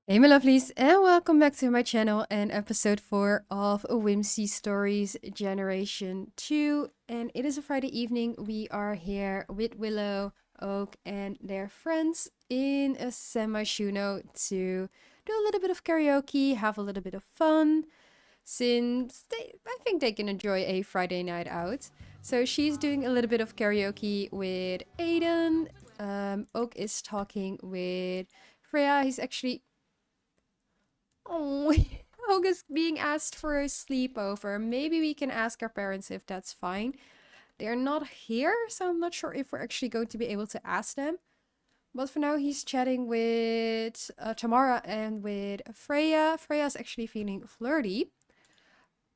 Hey my lovelies, and welcome back to my channel and episode 4 of Whimsy Stories Generation 2. And it is a Friday evening. We are here with Willow, Oak, and their friends in a semi-shuno to do a little bit of karaoke, have a little bit of fun, since I think they can enjoy a Friday night out. So she's doing a little bit of karaoke with Aiden. Oak is talking with Freya. He's actually Oh, Helga's being asked for a sleepover. Maybe we can ask our parents if that's fine. They're not here, so I'm not sure if we're actually going to be able to ask them. But for now, he's chatting with Tamara and with Freya. Freya's actually feeling flirty.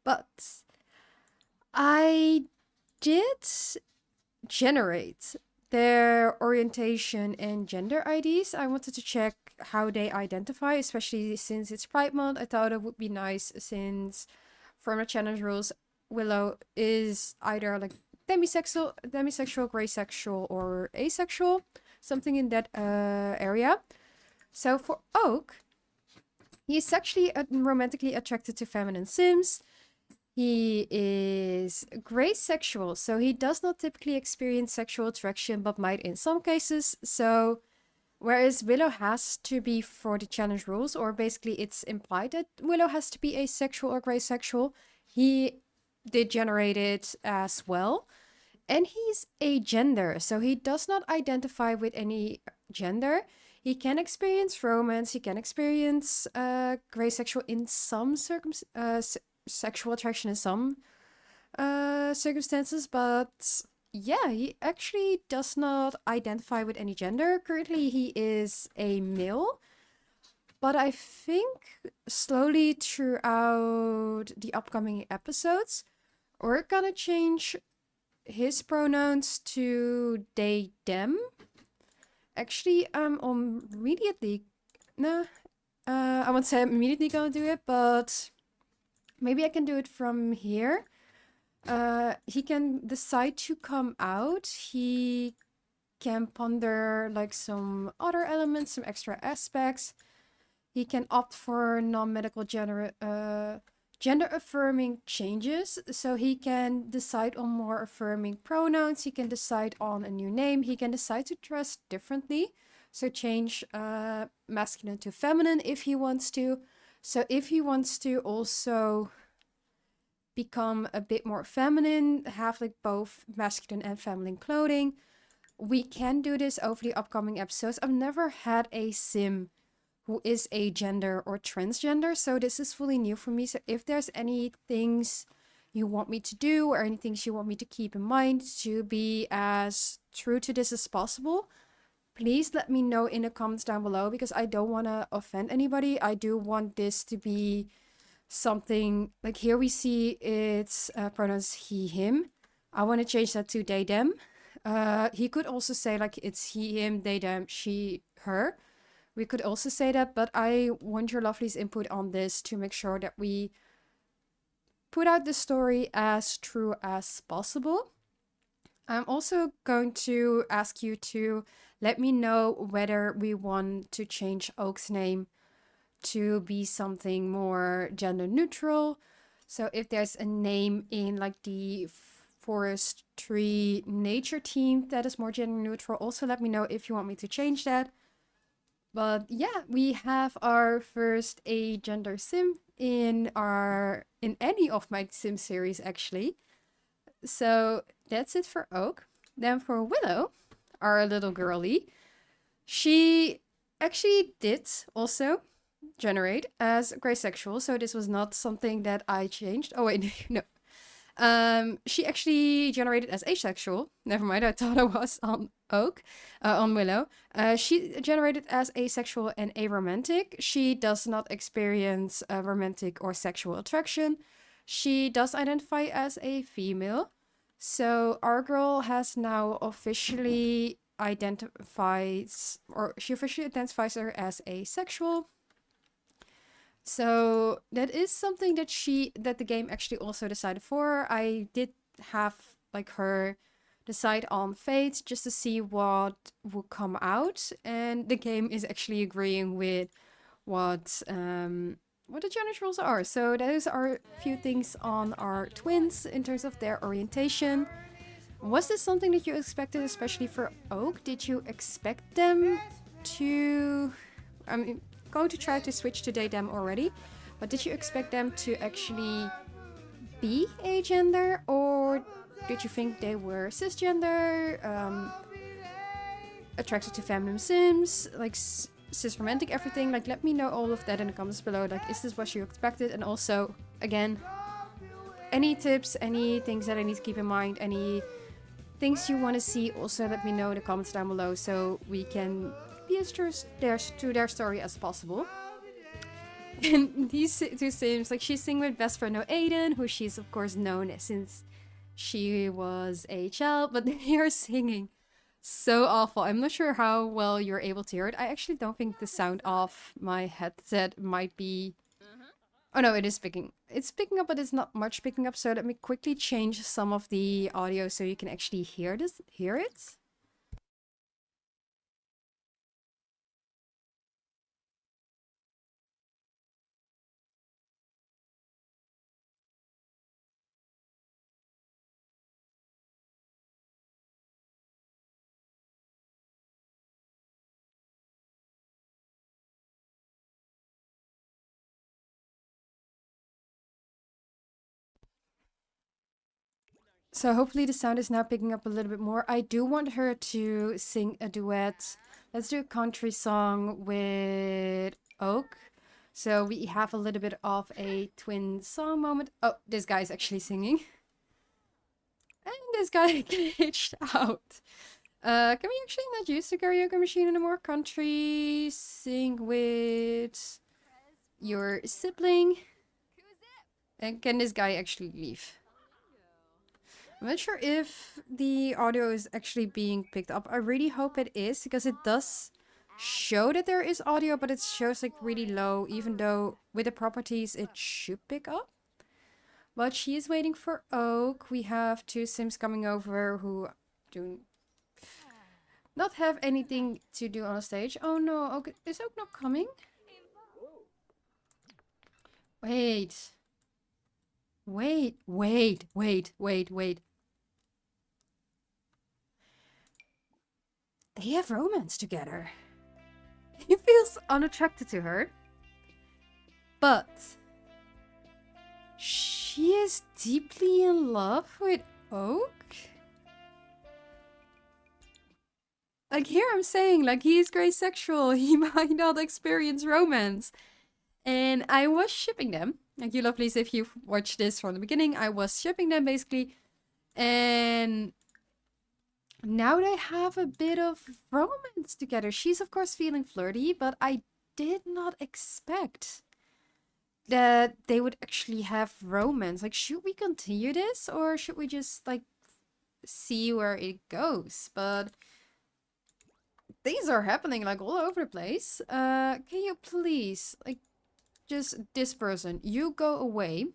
But I did generate their orientation and gender IDs. I wanted to check how they identify, especially since it's Pride Month. I thought it would be nice since from the challenge rules, Willow is either like demisexual, gray sexual, or asexual, something in that area. So for Oak, he's sexually romantically attracted to feminine sims. He is gray sexual, so he does not typically experience sexual attraction, but might in some cases. So, whereas Willow has to be for the challenge rules, or basically it's implied that Willow has to be asexual or gray sexual, he did generate it as well. And he's a gender, so he does not identify with any gender. He can experience romance, he can experience gray sexual in some sexual attraction in some circumstances, but yeah, he actually does not identify with any gender. Currently, he is a male, but I think slowly throughout the upcoming episodes, we're gonna change his pronouns to they, them. Actually, I'm immediately, no, I won't say I'm immediately gonna do it, but maybe I can do it from here. He can decide to come out. He can ponder like some other elements, some extra aspects. He can opt for non-medical gender affirming changes. So he can decide on more affirming pronouns. He can decide on a new name. He can decide to dress differently. So change masculine to feminine if he wants to. So if he wants to also become a bit more feminine, have like both masculine and feminine clothing, we can do this over the upcoming episodes. I've never had a sim who is a gender or transgender, so this is fully new for me. So if there's any things you want me to do or any things you want me to keep in mind to be as true to this as possible, please let me know in the comments down below, because I don't want to offend anybody. I do want this to be something like here we see it's pronouns he, him. I want to change that to they, them. He could also say like it's he, him, they, them, she, her. We could also say that, but I want your lovelies input on this to make sure that we put out the story as true as possible. I'm also going to ask you to let me know whether we want to change Oak's name to be something more gender neutral. So if there's a name in like the forestry nature team that is more gender neutral, also let me know if you want me to change that. But yeah, we have our first a gender sim in any of my sim series actually. So that's it for Oak. Then for Willow, our little girlie, she actually did also generate as gray sexual, so this was not something that I changed. Oh wait, no. She actually generated as asexual. Never mind, I thought I was on Oak, on Willow. She generated as asexual and aromantic. She does not experience romantic or sexual attraction. She does identify as a female. So our girl has now officially identifies, or she officially identifies her as asexual. So that is something that the game actually also decided for her. I did have like her decide on fate just to see what would come out, and the game is actually agreeing with what the gender roles are. So those are a few things on our twins in terms of their orientation. Was this something that you expected, especially for Oak? Did you expect them to... I'm going to try to switch to they, them already. But did you expect them to actually be a gender? Or did you think they were cisgender? Attracted to feminine sims? Like cis romantic everything? Like, let me know all of that in the comments below. Like, is this what you expected? And also, again, any tips, any things that I need to keep in mind, any things you want to see, also let me know in the comments down below so we can be as true to their story as possible. And these two sims, like, she's singing with best friend Aiden, who she's of course known since she was a child, but they are singing so awful. I'm not sure how well you're able to hear it. I actually don't think the sound of my headset might be... Oh no, it is picking. It's picking up, but it's not much picking up. So let me quickly change some of the audio so you can actually hear it. So hopefully the sound is now picking up a little bit more. I do want her to sing a duet. Let's do a country song with Oak. So we have a little bit of a twin song moment. Oh, this guy's actually singing. And this guy glitched out. Can we actually not use the karaoke machine anymore? Country, sing with your sibling. And can this guy actually leave? I'm not sure if the audio is actually being picked up. I really hope it is, because it does show that there is audio, but it shows like really low, even though with the properties it should pick up. But she is waiting for Oak. We have two sims coming over who do not have anything to do on the stage. Oh no, Oak, is Oak not coming? Wait. Wait. They have romance together. He feels unattracted to her. But she is deeply in love with Oak. Like, here I'm saying, like, he is gray sexual. He might not experience romance. And I was shipping them. Like, you lovelies, if you've watched this from the beginning, I was shipping them basically. And now they have a bit of romance together. She's of course feeling flirty, but I did not expect that they would actually have romance. Like, should we continue this, or should we just like see where it goes? But things are happening like all over the place. Can you please, like, just this person, you go away.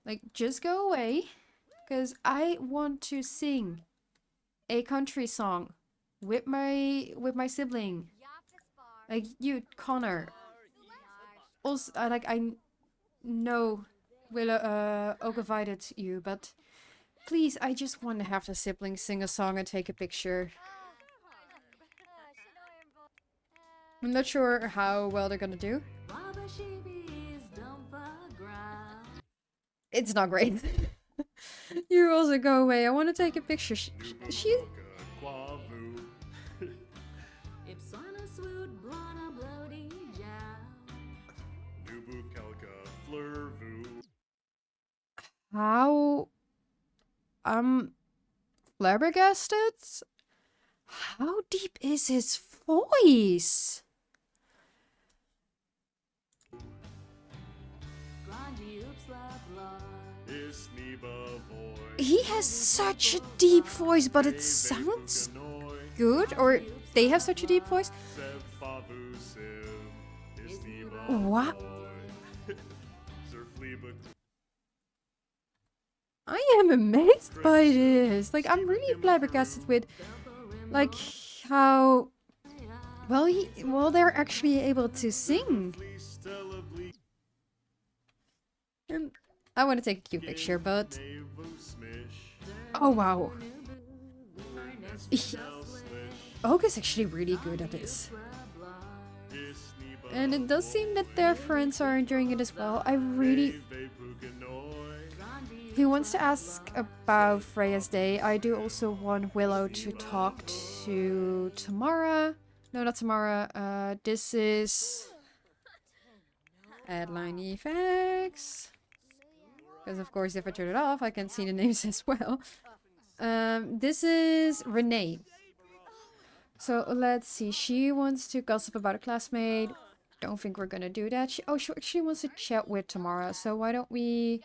Like, just go away, because I want to sing a country song with my sibling. Like, you, Connor. Also, like, I know Willow Oak invited you, but please, I just want to have the siblings sing a song and take a picture. I'm not sure how well they're gonna do. It's not great. You also go away. I want to take a picture. She How I'm flabbergasted. How deep is his voice? He has such a deep voice, but it sounds good. Or they have such a deep voice. What? I am amazed by this. Like, I'm really flabbergasted with, like, how Well, they're actually able to sing. I want to take a cute picture, but oh wow, Oak is actually really good at this. And it does seem that their friends are enjoying it as well. He wants to ask about Freya's day. I do also want Willow to talk to Tamara. No, not Tamara. This is headline effects. Because of course, if I turn it off, I can see the names as well. This is Renee. So let's see. She wants to gossip about a classmate. Don't think we're gonna do that. She actually wants to chat with Tamara. So why don't we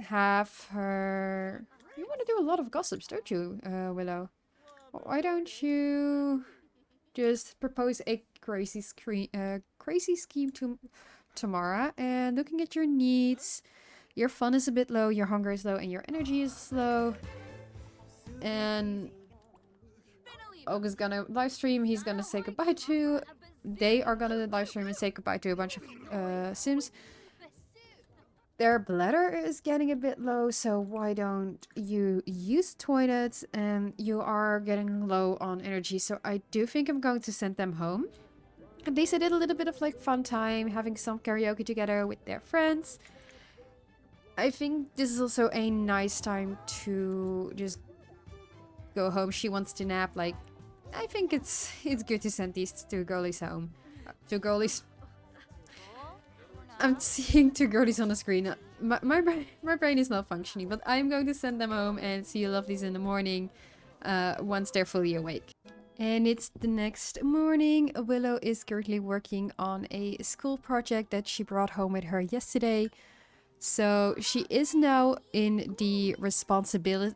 have her? You want to do a lot of gossips, don't you, Willow? Why don't you just propose a crazy scheme to Tamara? And looking at your needs, your fun is a bit low, your hunger is low, and your energy is low. And Og is gonna live stream. He's gonna say goodbye to. They are gonna live stream and say goodbye to a bunch of Sims. Their bladder is getting a bit low, so why don't you use toilets? And you are getting low on energy, so I do think I'm going to send them home. At least I did a little bit of like fun time, having some karaoke together with their friends. I think this is also a nice time to just go home. She wants to nap. Like, I think it's good to send these two girlies home. Two girlies. I'm seeing two girlies on the screen. My brain is not functioning, but I'm going to send them home and see you lovelies in the morning once they're fully awake. And it's the next morning. Willow is currently working on a school project that she brought home with her yesterday. So she is now in the responsible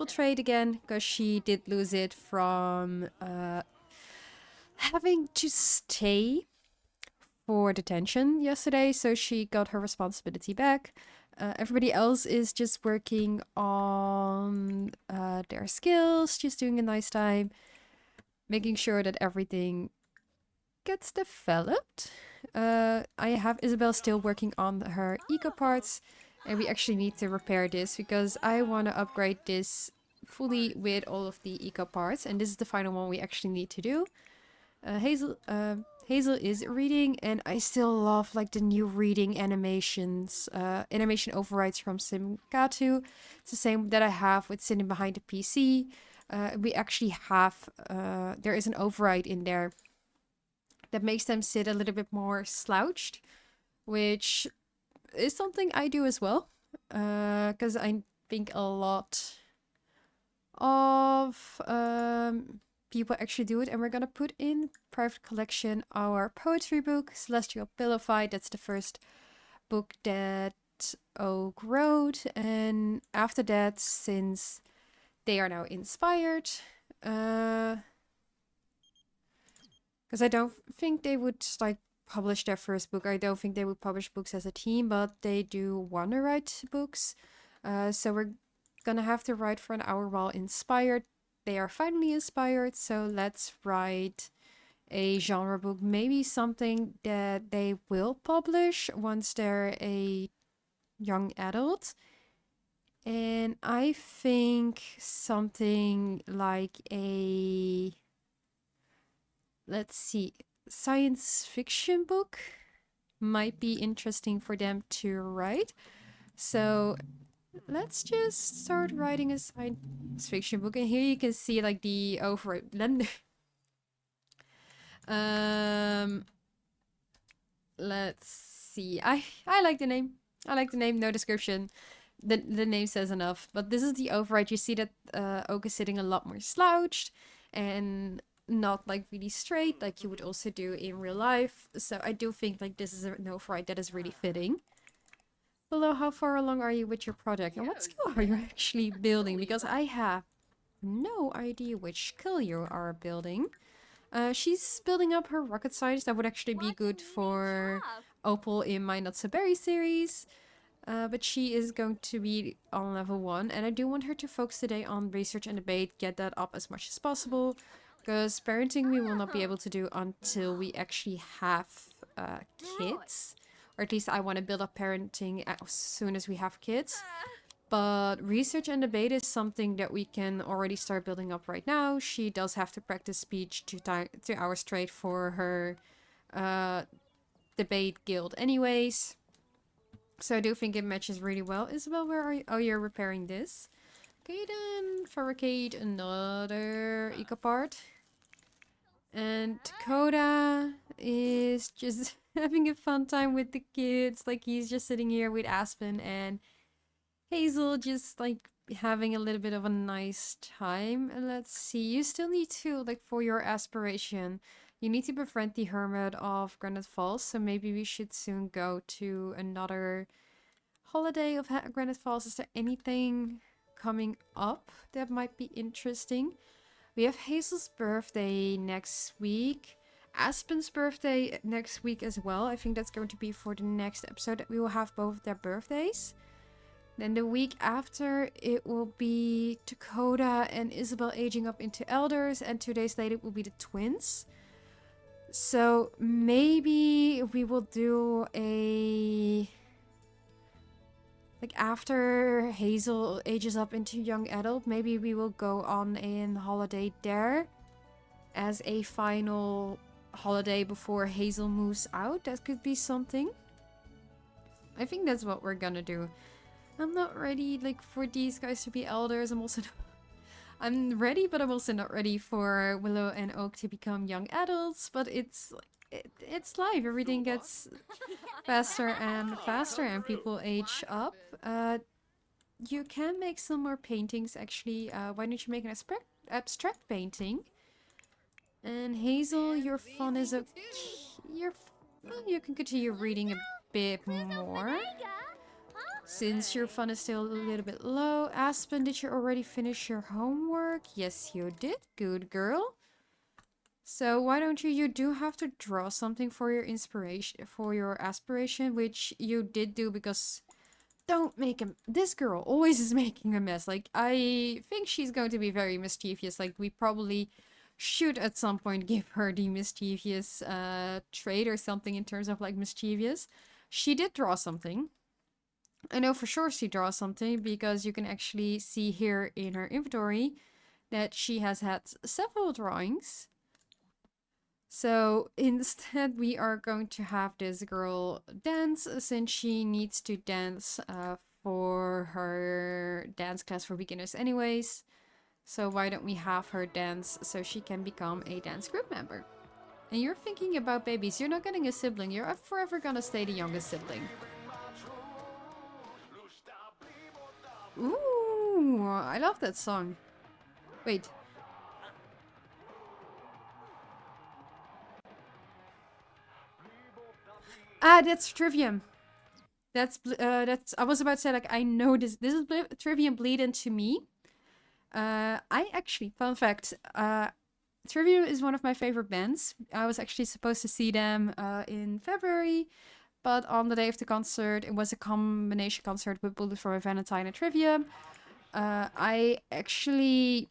trade again, because she did lose it from having to stay for detention yesterday. So she got her responsibility back. Everybody else is just working on their skills, just doing a nice time, making sure that everything gets developed. I have Isabel still working on her eco parts, and we actually need to repair this because I want to upgrade this fully with all of the eco parts, and this is the final one we actually need to do. Hazel is reading, and I still love like the new reading animations, animation overrides from Simkatu. It's the same that I have with sitting behind the PC. We actually have, there is an override in there that makes them sit a little bit more slouched, which is something I do as well. Because I think a lot of people actually do it, and we're gonna put in private collection our poetry book, Celestial Pillow Fight. That's the first book that Oak wrote, and after that, since they are now inspired, because I don't think they would like publish their first book. I don't think they would publish books as a team, but they do want to write books. So we're gonna have to write for an hour while inspired. They are finally inspired, so let's write a genre book, maybe something that they will publish once they're a young adult. And I think something like a, let's see, science fiction book might be interesting for them to write. So let's just start writing a science fiction book. And here you can see like the over let's see. I like the name. I like the name, no description. The name says enough. But this is the override. You see that Oak is sitting a lot more slouched and not like really straight like you would also do in real life. So I do think like this is an override that is really fitting. Willow, how far along are you with your project? And what skill are you actually building? Because I have no idea which skill you are building. She's building up her rocket science. That would actually be good for Opal in my Not So Berry series. But she is going to be on level 1. And I do want her to focus today on research and debate. Get that up as much as possible. Because parenting we will not be able to do until we actually have kids. Or at least I want to build up parenting as soon as we have kids. But research and debate is something that we can already start building up right now. She does have to practice speech 2 hours straight for her debate guild anyways. So I do think it matches really well. Isabel, where are you? Oh, you're repairing this. Okay, then fabricate another eco part. And Dakota is just having a fun time with the kids. Like, he's just sitting here with Aspen and Hazel, just like having a little bit of a nice time. And let's see, you still need to, like, for your aspiration, you need to befriend the Hermit of Granite Falls. So maybe we should soon go to another holiday of Granite Falls. Is there anything coming up that might be interesting? We have Hazel's birthday next week. Aspen's birthday next week as well. I think that's going to be for the next episode that we will have both of their birthdays. Then the week after, it will be Dakota and Isabel aging up into elders. And 2 days later, it will be the twins. So maybe we will do a... Like, after Hazel ages up into young adult, maybe we will go on a holiday there as a final holiday before Hazel moves out. That could be something. I think that's what we're gonna do. I'm not ready, like, for these guys to be elders. I'm ready, but I'm also not ready for Willow and Oak to become young adults. But it's life. Everything gets faster and faster, and people age up. You can make some more paintings, actually. Why don't you make an abstract painting? And Hazel, your fun is okay. You can continue reading a bit more. Since your fun is still a little bit low. Aspen, did you already finish your homework? Yes, you did. Good girl. So why don't you do have to draw something for your inspiration, for your aspiration, which you did do, because don't make him. This girl always is making a mess. Like, I think she's going to be very mischievous. Like, we probably should at some point give her the mischievous trait or something in terms of, like, mischievous. She did draw something. I know for sure she draws something because you can actually see here in her inventory that she has had several drawings. So instead we are going to have this girl dance, since she needs to dance for her dance class for beginners anyways. So why don't we have her dance so she can become a dance group member? And you're thinking about babies. You're not getting a sibling. You're forever gonna stay the youngest sibling. Ooh, I love that song. Wait. Ah, that's Trivium. That's I was about to say, like, I know this is Trivium bleed into me. I actually, fun fact, Trivium is one of my favorite bands. I was actually supposed to see them in February, but on the day of the concert, it was a combination concert with Bullet for a Valentine and Trivium. I actually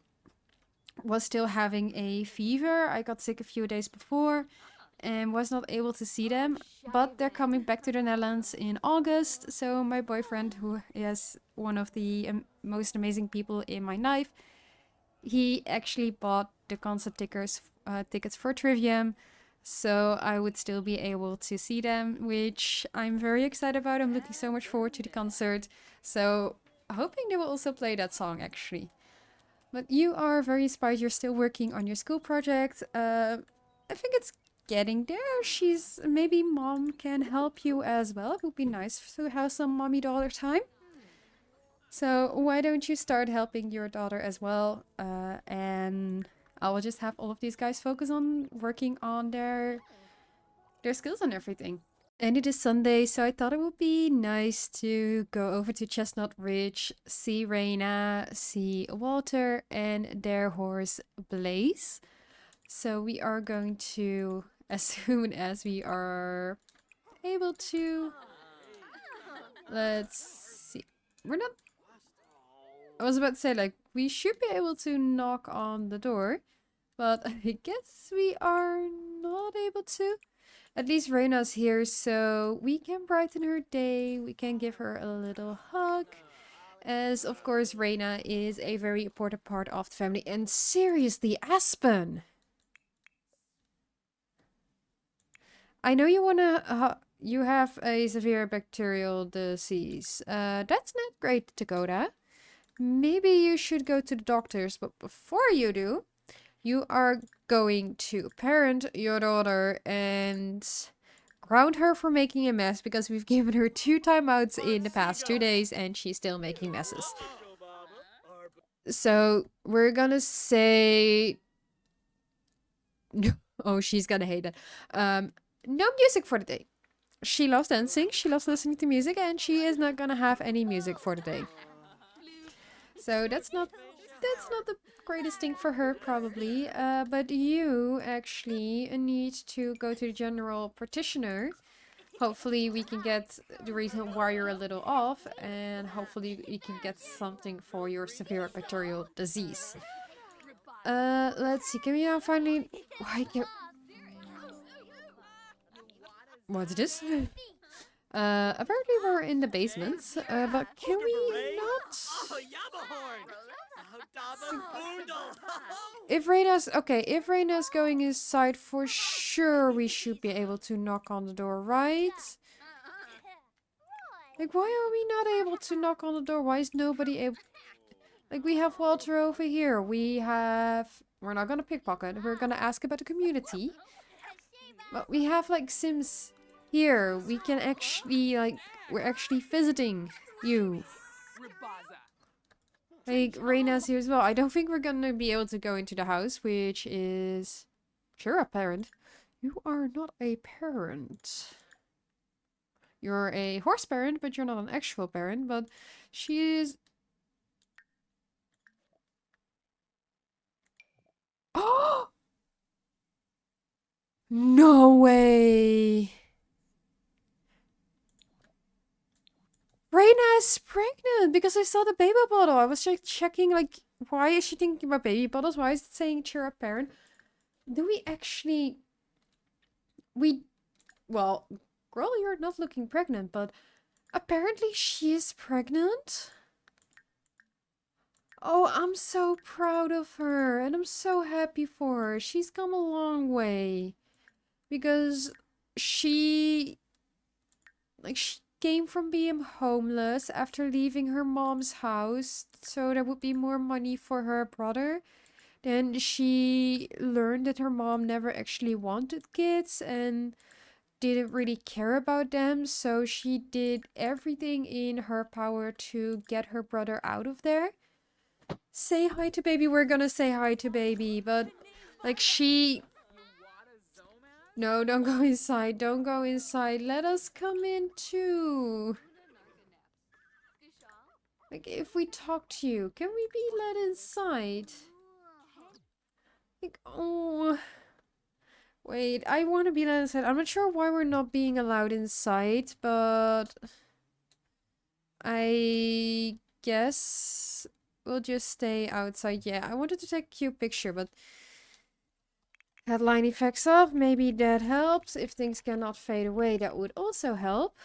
was still having a fever. I got sick a few days before and was not able to see them. But they're coming back to the Netherlands in August. So my boyfriend, who is one of the most amazing people in my life, he actually bought the concert tickets for Trivium. So I would still be able to see them, which I'm very excited about. I'm looking so much forward to the concert. So hoping they will also play that song, actually. But you are very inspired. You're still working on your school project. I think it's getting there. Maybe mom can help you as well. It would be nice to have some mommy-daughter time. So why don't you start helping your daughter as well? And I will just have all of these guys focus on working on their skills and everything. And it is Sunday, so I thought it would be nice to go over to Chestnut Ridge, see Raina, see Walter, and their horse Blaze. So we are going to, as soon as we are able to, let's see. We're not, I was about to say, like, we should be able to knock on the door, But I guess we are not able to. At least Reina's here, so we can brighten her day. We can give her a little hug. As, of course, Reina is a very important part of the family. And seriously, Aspen! I know you wanna... you have a severe bacterial disease. That's not great, Dakota. Maybe you should go to the doctors, but before you do, you are going to parent your daughter and ground her for making a mess because we've given her 2 timeouts in the past 2 days and she's still making messes. So we're gonna say... oh, she's gonna hate it. No music for the day. She loves dancing, she loves listening to music, and she is not gonna have any music for the day. So that's not the greatest thing for her, probably. But you actually need to go to the general practitioner. Hopefully we can get the reason why you're a little off, and hopefully we can get something for your severe bacterial disease. Let's see. Can we now finally... Why can... What's this? Apparently we're in the basement, but can we not? If Reina's going inside, for sure we should be able to knock on the door, right? Like, why are we not able to knock on the door? Why is nobody able... Like, we have Walter over here. We're not gonna pickpocket. We're gonna ask about the community. But we have, like, Sims here. We can actually, like, we're actually visiting you. Like, Reina's here as well. I don't think we're gonna be able to go into the house, which is... Sure, a parent. You are not a parent. You're a horse parent, but you're not an actual parent. But she is... Oh! No way! Reina is pregnant because I saw the baby bottle. I was just checking, like, why is she thinking about baby bottles? Why is it saying cheer up parent? Do we actually... Well, girl, you're not looking pregnant, but apparently she is pregnant. Oh, I'm so proud of her, and I'm so happy for her. She's come a long way. Because she came from being homeless after leaving her mom's house, so there would be more money for her brother. Then she learned that her mom never actually wanted kids and didn't really care about them, so she did everything in her power to get her brother out of there. Say hi to baby. We're gonna say hi to baby, but like she... No, don't go inside. Don't go inside. Let us come in too. Like, if we talk to you, can we be let inside? Like, oh... Wait, I want to be let inside. I'm not sure why we're not being allowed inside, but... I guess we'll just stay outside. Yeah, I wanted to take a cute picture, but... Headline effects off. Maybe that helps. If things cannot fade away, that would also help.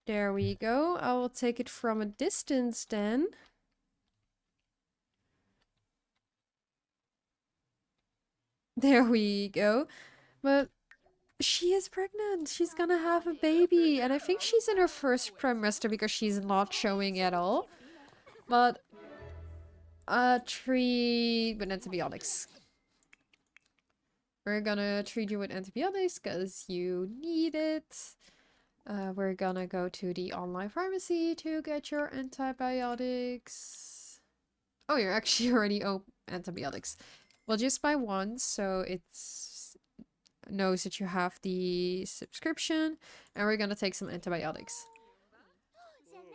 There we go. I will take it from a distance then. There we go. But she is pregnant. She's gonna have a baby. And I think she's in her first trimester because she's not showing at all. But treat with antibiotics. We're gonna treat you with antibiotics because you need it. We're gonna go to the online pharmacy to get your antibiotics. Oh, you're actually already antibiotics. We'll just buy one so it knows that you have the subscription. And we're gonna take some antibiotics.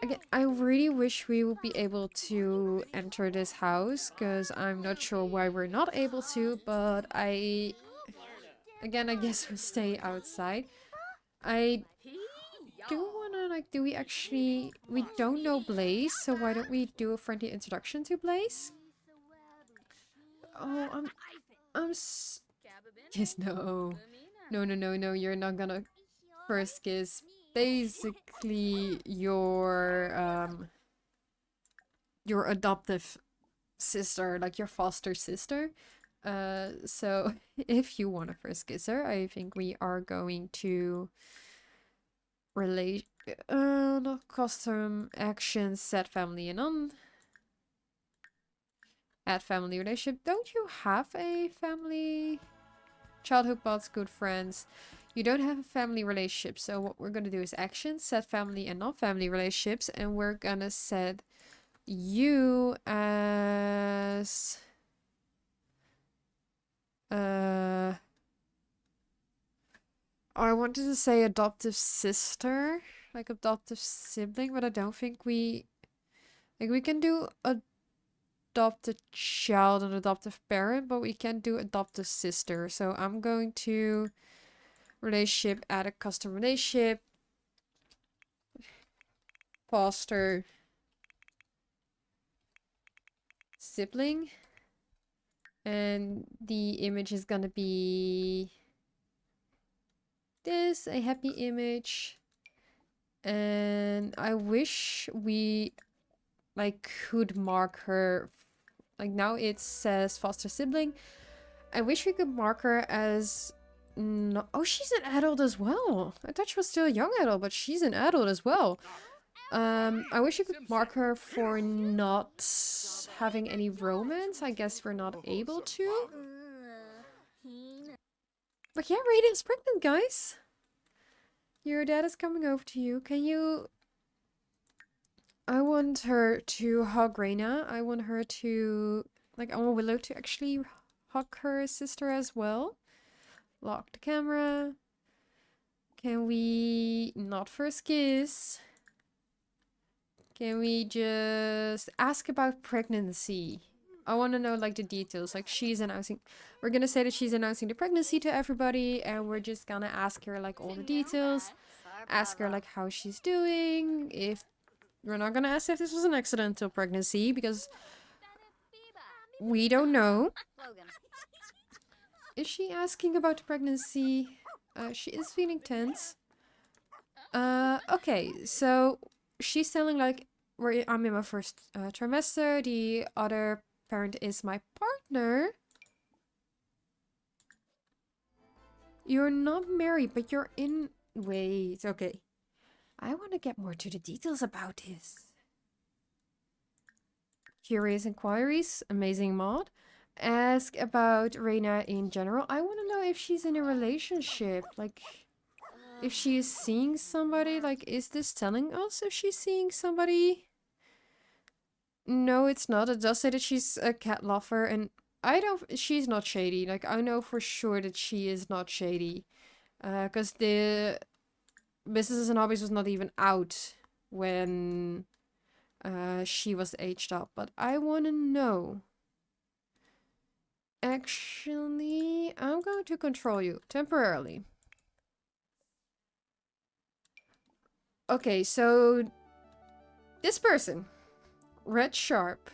Again, I really wish we would be able to enter this house because I'm not sure why we're not able to, but Again, I guess we'll stay outside. I do wanna, like, we don't know Blaze, so why don't we do a friendly introduction to Blaze? Oh, yes, no. No, no, no, no, you're not gonna first kiss. Basically, your adoptive sister, like your foster sister. So if you want to first kiss her, I think we are going to relate not custom actions, set family and on. Add family relationship. Don't you have a family? Childhood buds, good friends. You don't have a family relationship. So what we're gonna do is actions, set family and non-family relationships, and we're gonna set you as I wanted to say adoptive sister, like adoptive sibling, but I don't think we can do adopted child and adoptive parent, but we can do adoptive sister. So I'm going to relationship, add a custom relationship, foster sibling, and the image is gonna be this, a happy image. And I wish we like could mark her, like now it says foster sibling. I wish we could mark her as no. Oh, she's an adult as well. I thought she was still a young adult, but she's an adult as well. I wish you could mark her for not having any romance. I guess we're not able to. But yeah, Raiden's pregnant, guys. Your dad is coming over to you. Can you... I want her to hug Reina. I want her to... Like, I want Willow to actually hug her sister as well. Lock the camera. Can we not first kiss? Can we just ask about pregnancy? I want to know like the details. Like she's announcing, we're gonna say that she's announcing the pregnancy to everybody, and we're just gonna ask her like all the details. Ask her like how she's doing. If we're not gonna ask if this was an accidental pregnancy because we don't know. Is she asking about the pregnancy? She is feeling tense. Okay, so she's telling like I'm in my first trimester. The other parent is my partner. You're not married, but you're in... Wait, okay. I want to get more to the details about this. Curious inquiries, amazing mod. Ask about Reina in general. I want to know if she's in a relationship. Like, if she is seeing somebody. Like, is this telling us if she's seeing somebody? No, it's not. It does say that she's a cat lover, and she's not shady. Like, I know for sure that she is not shady. Because the Businesses and Hobbies was not even out when she was aged up. But I want to know. Actually, I'm going to control you temporarily. Okay, so this person, Red Sharp,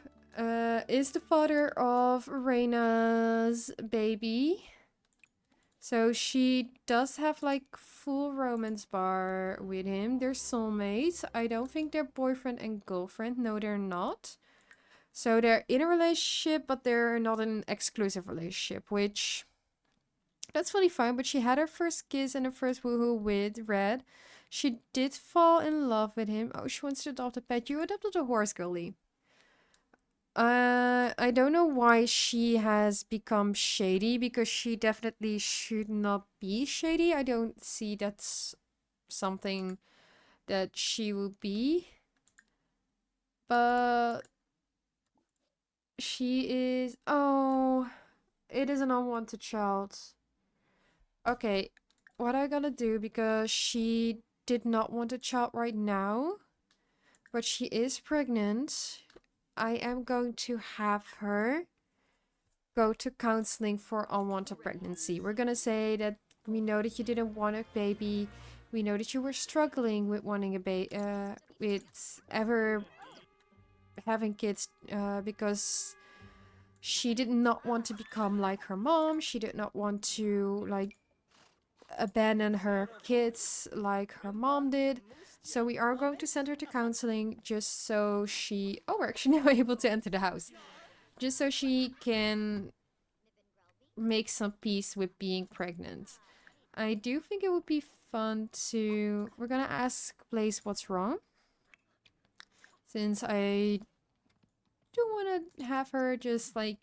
is the father of Reina's baby. So she does have like full romance bar with him. They're soulmates. I don't think they're boyfriend and girlfriend. No, they're not. So they're in a relationship, but they're not in an exclusive relationship, which that's fully fine. But she had her first kiss and her first woohoo with Red. She did fall in love with him. Oh, she wants to adopt a pet. You adopted a horse, girlie. I don't know why she has become shady, because she definitely should not be shady. I don't see that's something that she will be. But she is... Oh, it is an unwanted child. Okay, what I gotta do, because she did not want a child right now, but she is pregnant. I am going to have her go to counseling for unwanted pregnancy. We're gonna say that we know that you didn't want a baby. We know that you were struggling with wanting a baby, with ever having kids, because She did not want to become like her mom. She did not want to like abandon her kids like her mom did. So we are going to send her to counseling just so she... Oh, we're actually now able to enter the house. Just so she can make some peace with being pregnant. I do think it would be fun to... We're gonna ask Blaze what's wrong. Since I do want to have her just like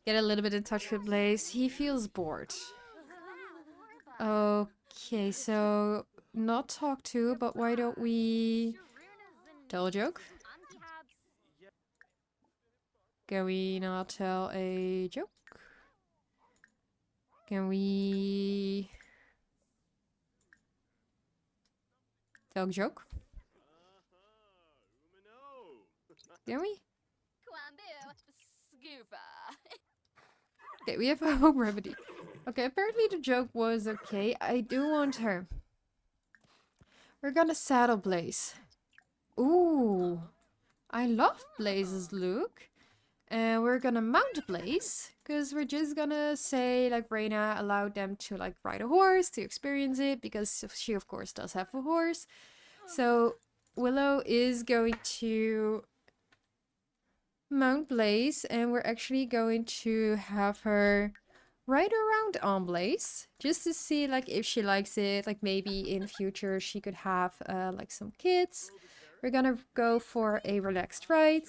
get a little bit in touch with Blaze. He feels bored. Okay, so not talk to, but why don't we tell a joke? Can we not tell a joke? Can we tell a joke? Can we? Okay, we have a home remedy. Okay, apparently the joke was okay. I do want her. We're gonna saddle Blaze. Ooh, I love Blaze's look. And we're gonna mount Blaze, because we're just gonna say, like, Reyna allowed them to, like, ride a horse, to experience it, because she, of course, does have a horse. So, Willow is going to mount Blaze, and we're actually going to have her ride around on Blaze, just to see, like, if she likes it. Like, maybe in future she could have, like, some kids. We're gonna go for a relaxed ride.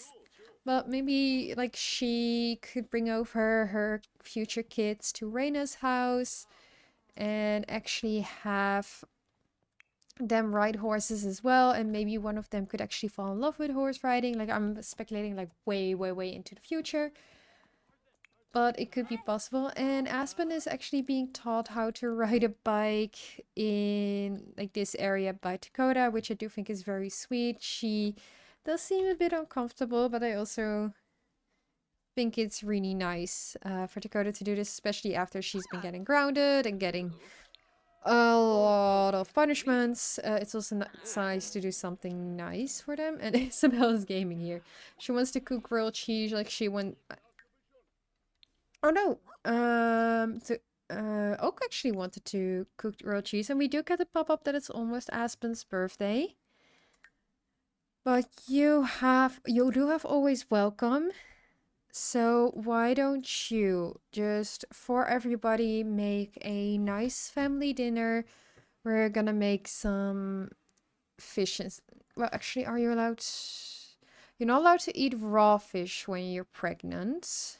But maybe, like, she could bring over her future kids to Reyna's house and actually have them ride horses as well. And maybe one of them could actually fall in love with horse riding. Like, I'm speculating, like, way, way, way into the future. But it could be possible. And Aspen is actually being taught how to ride a bike in, like, this area by Dakota, which I do think is very sweet. She does seem a bit uncomfortable, but I also think it's really nice for Dakota to do this, especially after she's been getting grounded and getting a lot of punishments. It's also nice to do something nice for them. And Isabella's gaming here. She wants to cook grilled cheese, like she went... Oh no! Oak actually wanted to cook grilled cheese, and we do get a pop-up that it's almost Aspen's birthday. But you do have always welcome. So why don't you just, for everybody, make a nice family dinner. We're gonna make some fish and... Well, actually, are you allowed... You're not allowed to eat raw fish when you're pregnant.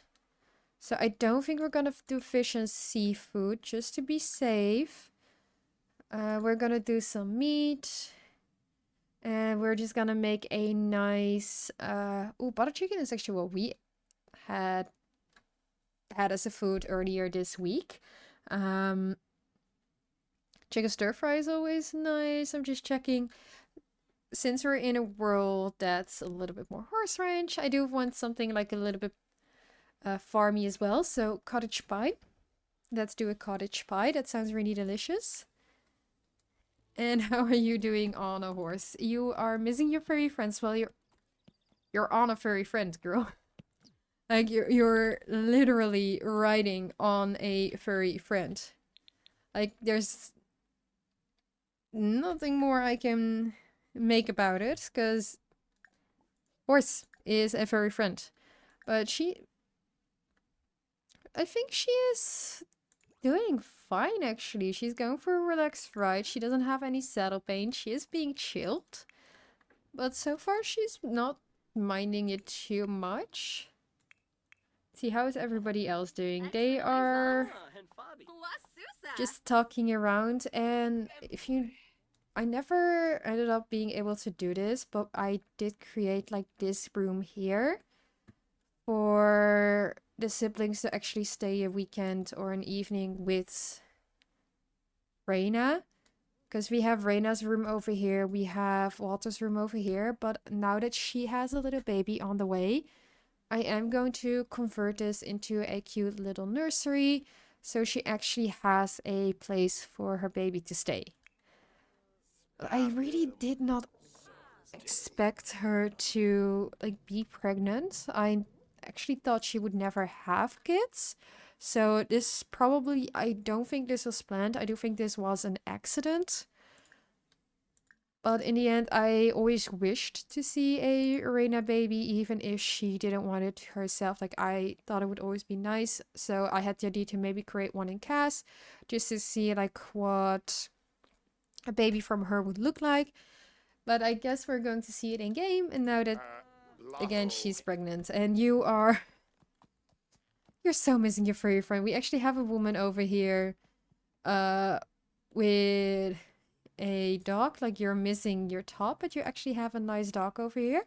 So I don't think we're gonna do fish and seafood, just to be safe. We're gonna do some meat. And we're just gonna make a nice... Ooh, butter chicken is actually what we had as a food earlier this week. Chicken stir fry is always nice. I'm just checking. Since we're in a world that's a little bit more horse ranch, I do want something like a little bit farmy as well. So cottage pie. Let's do a cottage pie. That sounds really delicious. And how are you doing on a horse? You are missing your furry friends. Well, you're on a furry friend, girl. Like, you're literally riding on a furry friend. Like, there's nothing more I can make about it, because horse is a furry friend. But I think she is doing fine, actually. She's going for a relaxed ride. She doesn't have any saddle pain. She is being chilled. But so far, she's not minding it too much. See, how is everybody else doing? They are just talking around, and I never ended up being able to do this, but I did create like this room here for the siblings to actually stay a weekend or an evening with Reyna. Because we have Reyna's room over here, we have Walter's room over here, but now that she has a little baby on the way, I am going to convert this into a cute little nursery, so she actually has a place for her baby to stay. I really did not expect her to like be pregnant. I actually thought she would never have kids. So this probably, I don't think this was planned. I do think this was an accident. But in the end, I always wished to see a Reina baby, even if she didn't want it herself. Like, I thought it would always be nice. So I had the idea to maybe create one in CAS, just to see, like, what a baby from her would look like. But I guess we're going to see it in game. And now that, again, she's pregnant. And you're so missing your furry friend. We actually have a woman over here with a dog. Like, you're missing your top, but you actually have a nice dog over here.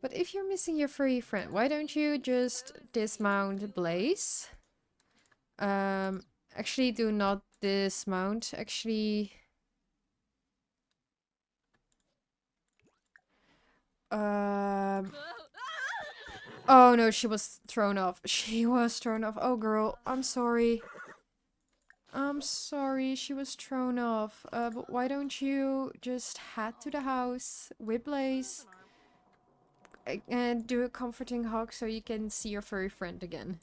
But if you're missing your furry friend, why don't you just dismount Blaze? Actually, do not dismount. Actually, oh no, she was thrown off. She was thrown off. Oh girl, I'm sorry. I'm sorry, she was thrown off. But why don't you just head to the house with Blaze and do a comforting hug so you can see your furry friend again?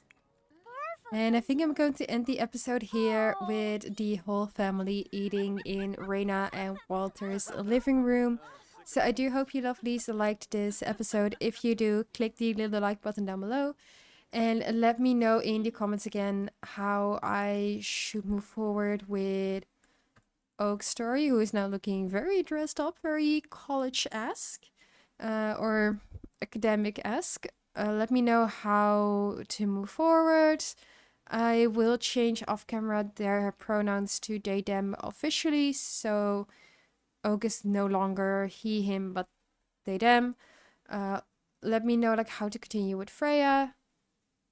And I think I'm going to end the episode here with the whole family eating in Reina and Walter's living room. So I do hope you lovelies liked this episode. If you do, click the little like button down below. And let me know in the comments again how I should move forward with Oak's story, who is now looking very dressed up, very college-esque, or academic-esque. Let me know how to move forward. I will change off camera their pronouns to they, them officially, so Oak is no longer he, him, but they, them. Let me know like how to continue with Freya.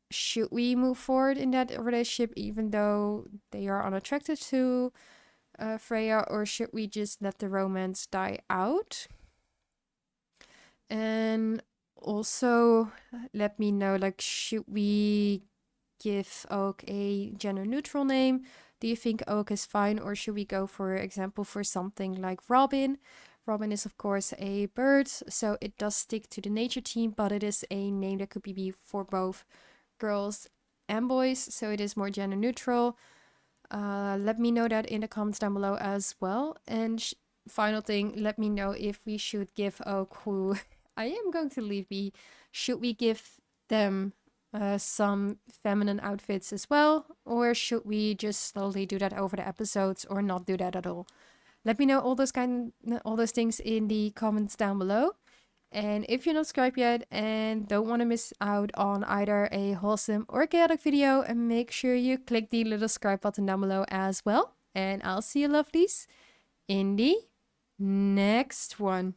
Should we move forward in that relationship even though they are unattracted to Freya, or should we just let the romance die out? And also let me know, like, should we give Oak a gender neutral name? Do you think Oak is fine, or should we go, for example, for something like Robin? Robin is of course a bird, so it does stick to the nature team, but it is a name that could be for both girls and boys, so it is more gender neutral. Let me know that in the comments down below as well. And final thing, let me know if we should give Oak, who I am going to leave be, should we give them some feminine outfits as well, or should we just slowly do that over the episodes or not do that at all? Let me know all those things in the comments down below. And if you're not subscribed yet and don't want to miss out on either a wholesome or chaotic video, make sure you click the little subscribe button down below as well. And I'll see you lovelies in the next one.